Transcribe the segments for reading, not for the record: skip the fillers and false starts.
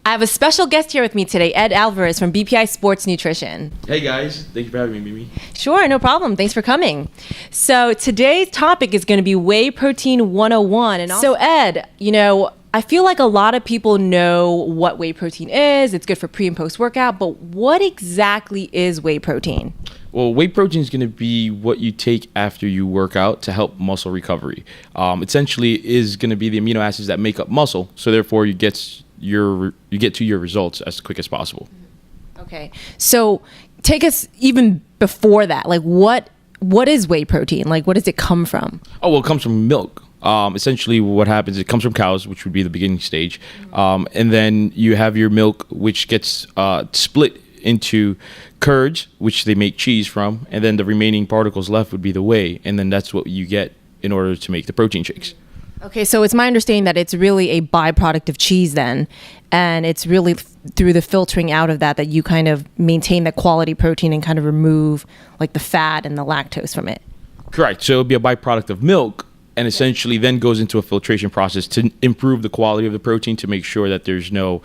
I have a special guest here with me today, Ed Alvarez from BPI Sports Nutrition. Hey guys, thank you for having me, Mimi. Sure, no problem. Thanks for coming. So today's topic is going to be whey protein 101. And so Ed, I feel like a lot of people know what whey protein is. It's good for pre and post workout, but what exactly is whey protein? Well, whey protein is going to be what you take after you work out to help muscle recovery. Essentially is going to be the amino acids that make up muscle, so therefore you get to your results as quick as possible. Okay, so take us even before that. Like, what is whey protein? Like, what does it come from? Oh, well, it comes from milk. Essentially what happens, it comes from cows, which would be the beginning stage. And then you have your milk, which gets split into curds, which they make cheese from. And then the remaining particles left would be the whey. And then that's what you get in order to make the protein shakes. Okay, so it's my understanding that it's really a byproduct of cheese then. And it's really through the filtering out of that you kind of maintain the quality protein and kind of remove like the fat and the lactose from it. Correct. So it would be a byproduct of milk, and essentially then goes into a filtration process to improve the quality of the protein to make sure that there's no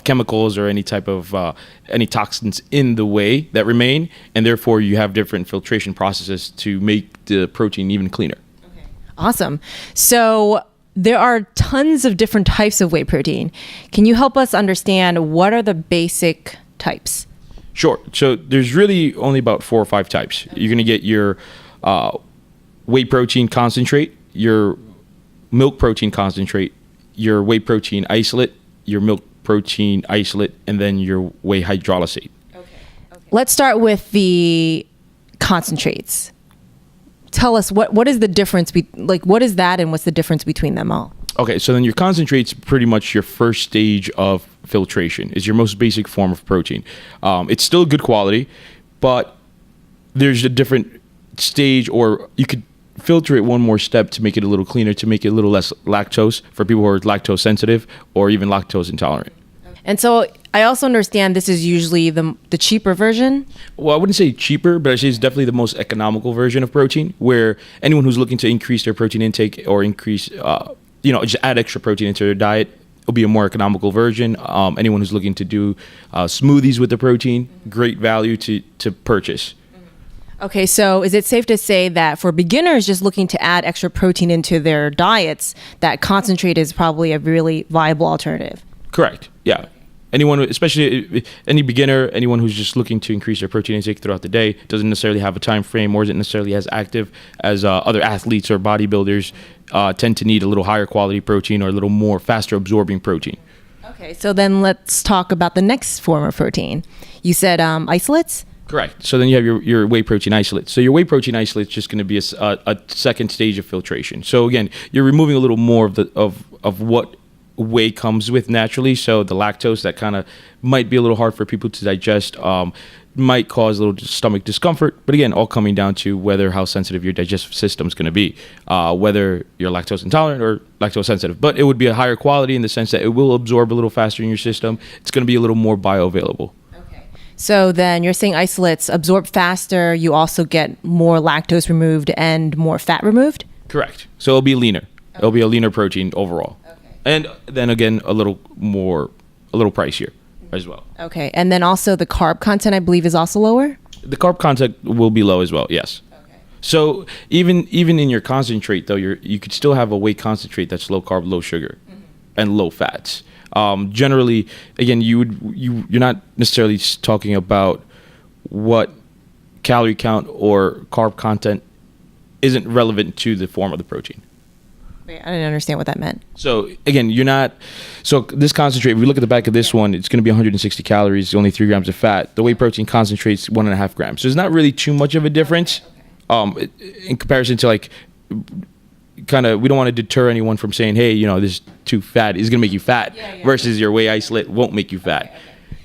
chemicals or any type of any toxins in the whey that remain, and therefore you have different filtration processes to make the protein even cleaner. Okay. Awesome. So there are tons of different types of whey protein. Can you help us understand what are the basic types? Sure. So there's really only about 4 or 5 types. You're going to get your whey protein concentrate, your milk protein concentrate, your whey protein isolate, your milk protein isolate, and then your whey hydrolysate. Okay. Let's start with the concentrates. Tell us what is the difference, what is that and what's the difference between them all? Okay, so then your concentrate's pretty much your first stage of filtration. Is your most basic form of protein. It's still good quality, but there's a different stage, or you could filter it one more step to make it a little cleaner, to make it a little less lactose for people who are lactose sensitive or even lactose intolerant. And so I also understand this is usually the cheaper version. Well, I wouldn't say cheaper, but I say it's definitely the most economical version of protein, where anyone who's looking to increase their protein intake or increase, just add extra protein into their diet, it'll be a more economical version. Anyone who's looking to do smoothies with the protein, great value to purchase. Okay, so is it safe to say that for beginners just looking to add extra protein into their diets, that concentrate is probably a really viable alternative? Correct. Yeah. Anyone, especially any beginner, anyone who's just looking to increase their protein intake throughout the day, doesn't necessarily have a time frame or isn't necessarily as active as other athletes or bodybuilders, tend to need a little higher quality protein or a little more faster absorbing protein. Okay, so then let's talk about the next form of protein. You said isolates? Correct. So then you have your whey protein isolate. So your whey protein isolate is just going to be a second stage of filtration. So again, you're removing a little more of what whey comes with naturally. So the lactose that kind of might be a little hard for people to digest, might cause a little stomach discomfort. But again, all coming down to how sensitive your digestive system is going to be, whether you're lactose intolerant or lactose sensitive. But it would be a higher quality in the sense that it will absorb a little faster in your system. It's going to be a little more bioavailable. So then you're saying isolates absorb faster, you also get more lactose removed and more fat removed? Correct. So it'll be leaner. Okay. It'll be a leaner protein overall. Okay. And then again, a little pricier as well. Okay. And then also the carb content, I believe, is also lower? The carb content will be low as well, yes. Okay. So even in your concentrate, though, you could still have a whey concentrate that's low carb, low sugar, and low fats. Generally, again, you're not necessarily talking about what calorie count or carb content isn't relevant to the form of the protein. Wait, I didn't understand what that meant. So again, so this concentrate, if we look at the back of this one, it's going to be 160 calories, only 3 grams of fat. The whey protein concentrate's 1.5 grams. So it's not really too much of a difference, in comparison to we don't want to deter anyone from saying, hey, this is too fat. It's going to make you fat, versus your whey isolate won't make you fat. Okay.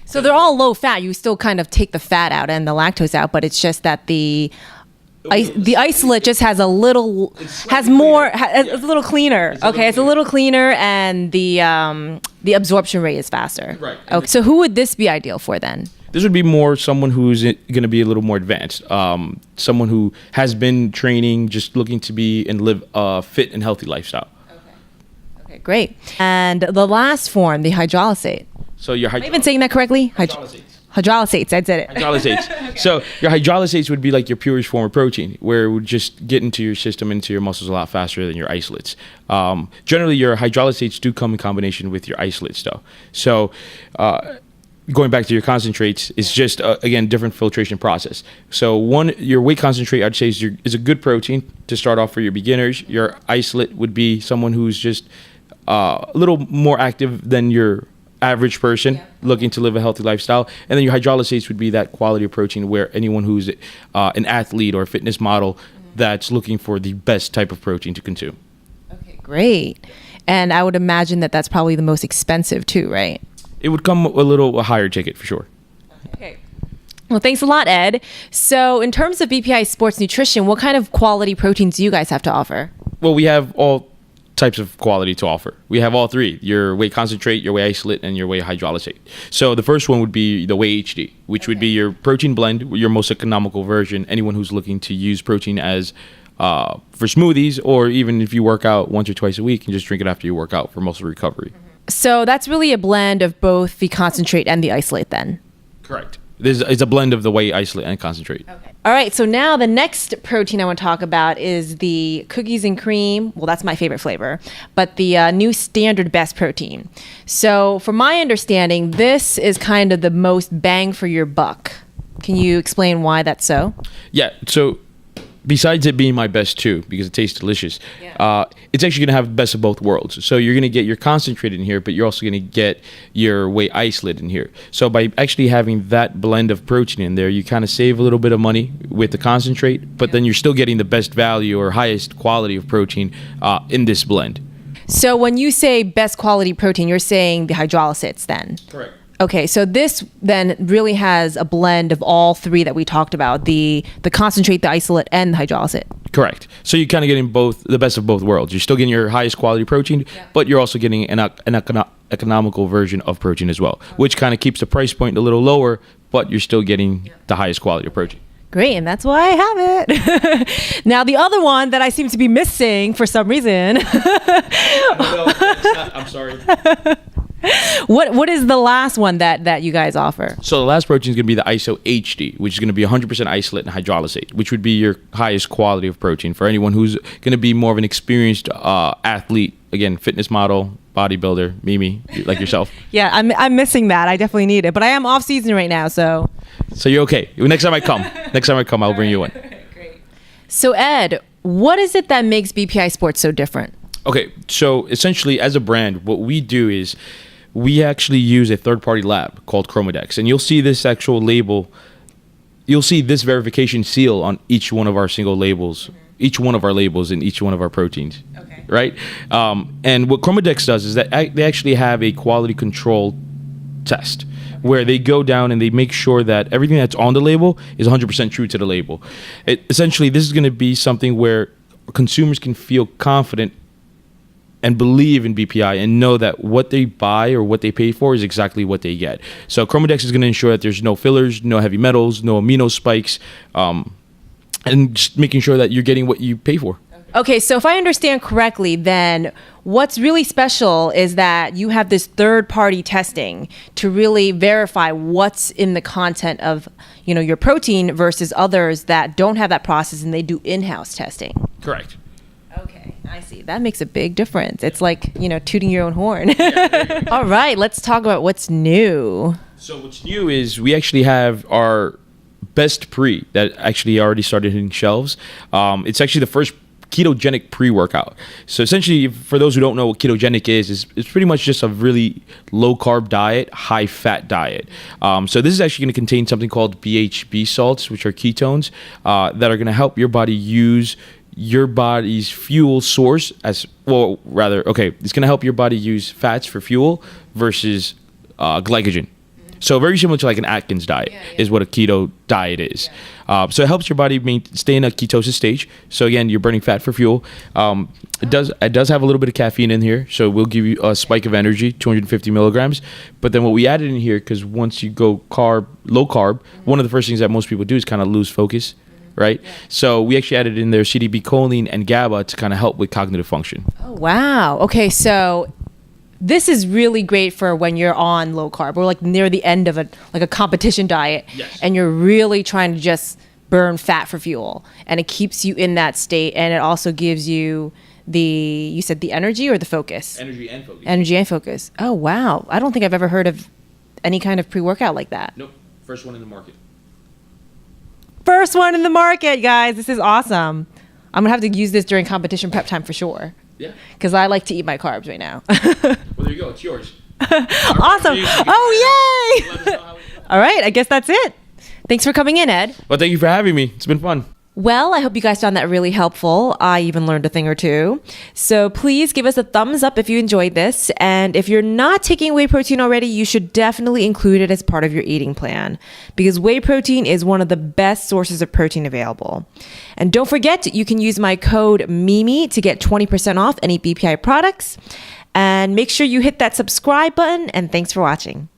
So they're all low fat. You still kind of take the fat out and the lactose out, but it's just that the isolate just has a little cleaner. Okay, it's a little cleaner, and the absorption rate is faster. Right. Okay, so who would this be ideal for then? This would be more someone who's going to be a little more advanced. Someone who has been training, just looking to be and live a fit and healthy lifestyle. Okay. Okay, great. And the last form, the hydrolysate. So your Am I even saying that correctly? Hydrolysates, I said it. Hydrolysates. So your hydrolysates would be like your purest form of protein, where it would just get into your system, into your muscles a lot faster than your isolates. Generally, your hydrolysates do come in combination with your isolates, though. So going back to your concentrates, it's just, again, different filtration process. So your whey concentrate, I'd say, is a good protein to start off for your beginners. Your isolate would be someone who's just a little more active than your average person looking to live a healthy lifestyle. And then your hydrolysates would be that quality of protein where anyone who's an athlete or a fitness model that's looking for the best type of protein to consume. Okay, great. And I would imagine that that's probably the most expensive too, right? It would come a little higher ticket for sure. Okay. Well, thanks a lot, Ed. So in terms of BPI Sports Nutrition, what kind of quality proteins do you guys have to offer? Well, we have all types of quality to offer. We have all three: your whey concentrate, your whey isolate, and your whey hydrolysate. So the first one would be the whey HD, which would be your protein blend, your most economical version. Anyone who's looking to use protein as for smoothies, or even if you work out once or twice a week and just drink it after you work out for muscle recovery. So that's really a blend of both the concentrate and the isolate then? Correct. It's a blend of the whey isolate and concentrate. Okay. All right, so now the next protein I want to talk about is the cookies and cream. Well, that's my favorite flavor, but the new standard best protein. So from my understanding, this is kind of the most bang for your buck. Can you explain why that's so? Yeah, so besides it being my best too, because it tastes delicious, it's actually going to have the best of both worlds. So you're going to get your concentrate in here, but you're also going to get your whey isolate in here. So by actually having that blend of protein in there, you kind of save a little bit of money with the concentrate, but then you're still getting the best value or highest quality of protein in this blend. So when you say best quality protein, you're saying the hydrolysates then? Correct. Okay, so this then really has a blend of all three that we talked about, the concentrate, the isolate, and the hydrolysate. Correct. So you're kind of getting the best of both worlds. You're still getting your highest quality protein, but you're also getting an economical version of protein as well, which kind of keeps the price point a little lower, but you're still getting the highest quality of protein. Great, and that's why I have it. Now, the other one that I seem to be missing for some reason. No, it's not. I'm sorry. What is the last one that you guys offer? So the last protein is going to be the ISO HD, which is going to be 100% isolate and hydrolysate, which would be your highest quality of protein for anyone who's going to be more of an experienced athlete, again, fitness model, bodybuilder, Mimi, like yourself. Yeah, I'm missing that. I definitely need it, but I am off season right now, so. So you're okay. Next time I come, I'll bring you one. Great. So Ed, what is it that makes BPI Sports so different? Okay, so essentially as a brand, what we do is we actually use a third-party lab called Chromadex, and you'll see this actual label, you'll see this verification seal on each one of our single labels, each one of our labels in each one of our proteins, right? And what Chromadex does is that they actually have a quality control test where they go down and they make sure that everything that's on the label is 100% true to the label. Essentially, this is going to be something where consumers can feel confident and believe in BPI and know that what they buy or what they pay for is exactly what they get. So Chromadex is going to ensure that there's no fillers, no heavy metals, no amino spikes, and just making sure that you're getting what you pay for. Okay, so if I understand correctly, then what's really special is that you have this third-party testing to really verify what's in the content of, your protein versus others that don't have that process and they do in-house testing. Correct. Okay, I see. That makes a big difference. It's like, tooting your own horn. All right, let's talk about what's new. So what's new is we actually have our Best PRE that actually already started hitting shelves. It's actually the first ketogenic pre-workout. So essentially, for those who don't know what ketogenic is it's pretty much just a really low-carb diet, high-fat diet. So this is actually going to contain something called BHB salts, which are ketones, that are going to help your body use your body's fuel source it's going to help your body use fats for fuel versus glycogen. So very similar to like an Atkins diet is what a keto diet is. So it helps your body stay in a ketosis stage. So again, you're burning fat for fuel. It does have a little bit of caffeine in here, so it will give you a spike of energy, 250 milligrams. But then what we added in here, because once you go low carb, one of the first things that most people do is kind of lose focus. right? So we actually added in there CDB choline and GABA to kind of help with cognitive function. Oh, wow. Okay, so this is really great for when you're on low carb or like near the end of a competition diet. Yes. And you're really trying to just burn fat for fuel, and it keeps you in that state, and it also gives you you said the energy or the focus? Energy and focus. Energy and focus. Oh, wow. I don't think I've ever heard of any kind of pre-workout like that. Nope. First one in the market. First one in the market, guys. This is awesome. I'm gonna have to use this during competition prep time for sure. Yeah. Because I like to eat my carbs right now. Well, there you go. It's yours. Awesome. Oh, yay. All right. I guess that's it. Thanks for coming in, Ed. Well, thank you for having me. It's been fun. Well, I hope you guys found that really helpful. I even learned a thing or two. So please give us a thumbs up if you enjoyed this. And if you're not taking whey protein already, you should definitely include it as part of your eating plan, because whey protein is one of the best sources of protein available. And don't forget, you can use my code MIMI to get 20% off any BPI products. And make sure you hit that subscribe button. And thanks for watching.